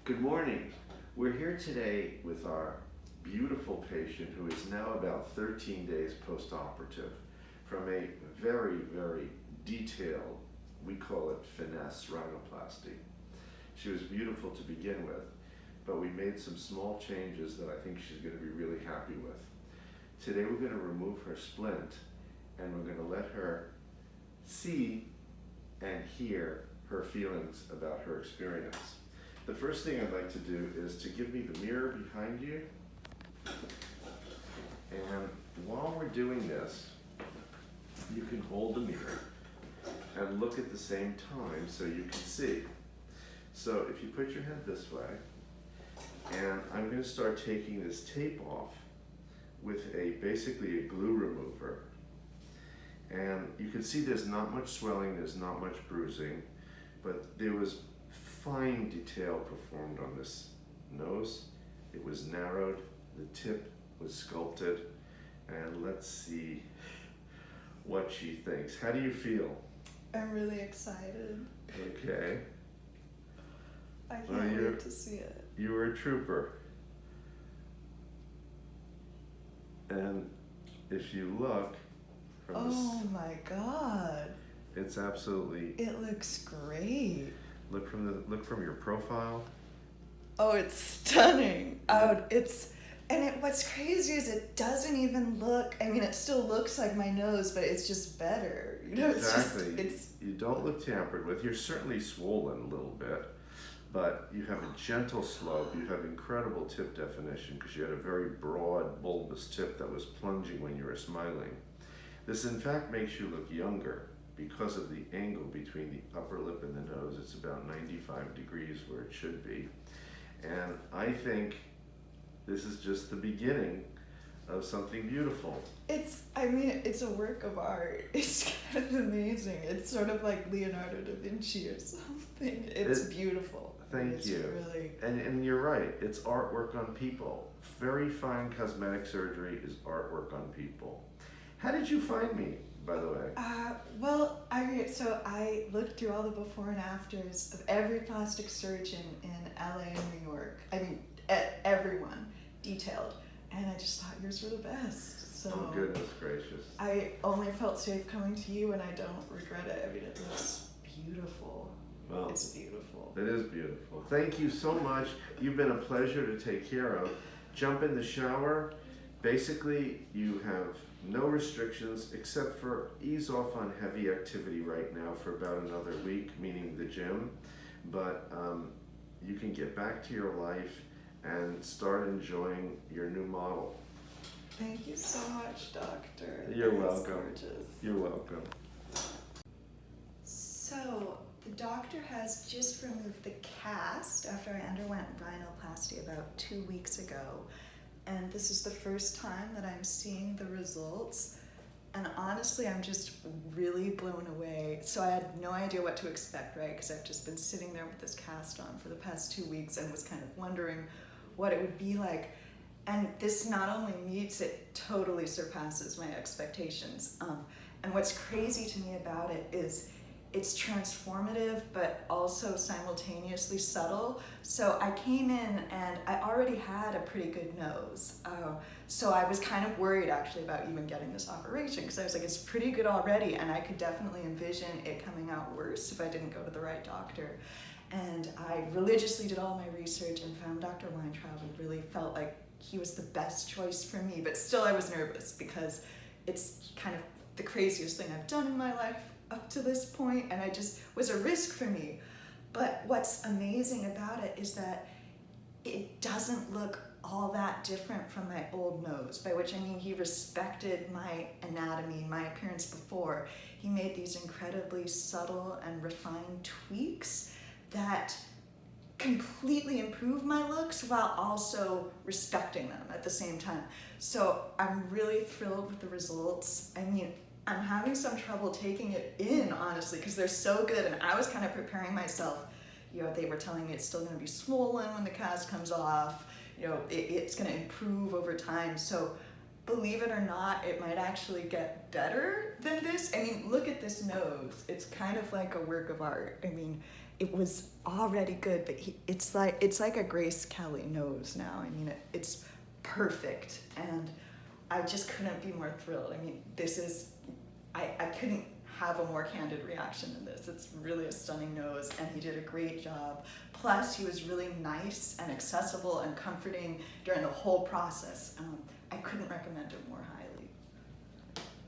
Good morning. We're here today with our beautiful patient who is now about 13 days post-operative from a very, very detailed, we call it finesse rhinoplasty. She was beautiful to begin with, but we made some small changes that I think she's going to be really happy with. Today we're going to remove her splint and we're going to let her see and hear her feelings about her experience. The first thing I'd like to do is to give me the mirror behind you. And while we're doing this, you can hold the mirror and look at the same time so you can see. So if you put your head this way, and I'm going to start taking this tape off with basically a glue remover. And you can see there's not much swelling, there's not much bruising, but there was fine detail performed on this nose. It was narrowed, the tip was sculpted, and let's see what she thinks. How do you feel? I'm really excited. Okay. I can't wait to see it. You were a trooper. And if you look from my God. It's absolutely. It looks great. Look from your profile. Oh, it's stunning. What's crazy is it doesn't even look, it still looks like my nose, but it's just better. Exactly. You don't look tampered with. You're certainly swollen a little bit, but you have a gentle slope. You have incredible tip definition because you had a very broad, bulbous tip that was plunging when you were smiling. This, in fact, makes you look younger because of the angle between the upper lip and the nose. It's about 95 degrees where it should be. And I think this is just the beginning of something beautiful. It's a work of art. It's kind of amazing. It's sort of like Leonardo da Vinci or something. It's beautiful. Thank you. Really... And you're right, it's artwork on people. Very fine cosmetic surgery is artwork on people. How did you find me, by the way? I looked through all the before and afters of every plastic surgeon in LA and New York. Everyone detailed. And I just thought yours were the best. So oh, goodness gracious. I only felt safe coming to you, and I don't regret it. It looks beautiful. Well, it's beautiful. It is beautiful. Thank you so much. You've been a pleasure to take care of. Jump in the shower. Basically, you have no restrictions except for ease off on heavy activity right now for about another week, meaning the gym. But you can get back to your life and start enjoying your new model. Thank you so much, doctor. You're welcome. Gorgeous. You're welcome. So, the doctor has just removed the cast after I underwent rhinoplasty about 2 weeks ago. And this is the first time that I'm seeing the results. And honestly, I'm just really blown away. So I had no idea what to expect, right? Because I've just been sitting there with this cast on for the past 2 weeks and was kind of wondering what it would be like. And this not only meets, it totally surpasses my expectations. And what's crazy to me about it is it's transformative, but also simultaneously subtle. So I came in and I already had a pretty good nose. So I was kind of worried actually about even getting this operation because I was like, it's pretty good already, and I could definitely envision it coming out worse if I didn't go to the right doctor. And I religiously did all my research and found Dr. Weintraub and really felt like he was the best choice for me. But still I was nervous because it's kind of the craziest thing I've done in my life up to this point, and I just was a risk for me. But what's amazing about it is that it doesn't look all that different from my old nose, by which I mean he respected my anatomy, my appearance before. He made these incredibly subtle and refined tweaks that completely improve my looks while also respecting them at the same time. So I'm really thrilled with the results. I'm having some trouble taking it in, honestly, because they're so good, and I was kind of preparing myself. They were telling me it's still going to be swollen when the cast comes off. It's going to improve over time. So believe it or not, it might actually get better than this. Look at this nose. It's kind of like a work of art. it was already good, but it's like a Grace Kelly nose now. I mean, it's perfect, and I just couldn't be more thrilled. I mean, I couldn't have a more candid reaction than this. It's really a stunning nose, and he did a great job. Plus, he was really nice and accessible and comforting during the whole process. I couldn't recommend it more highly.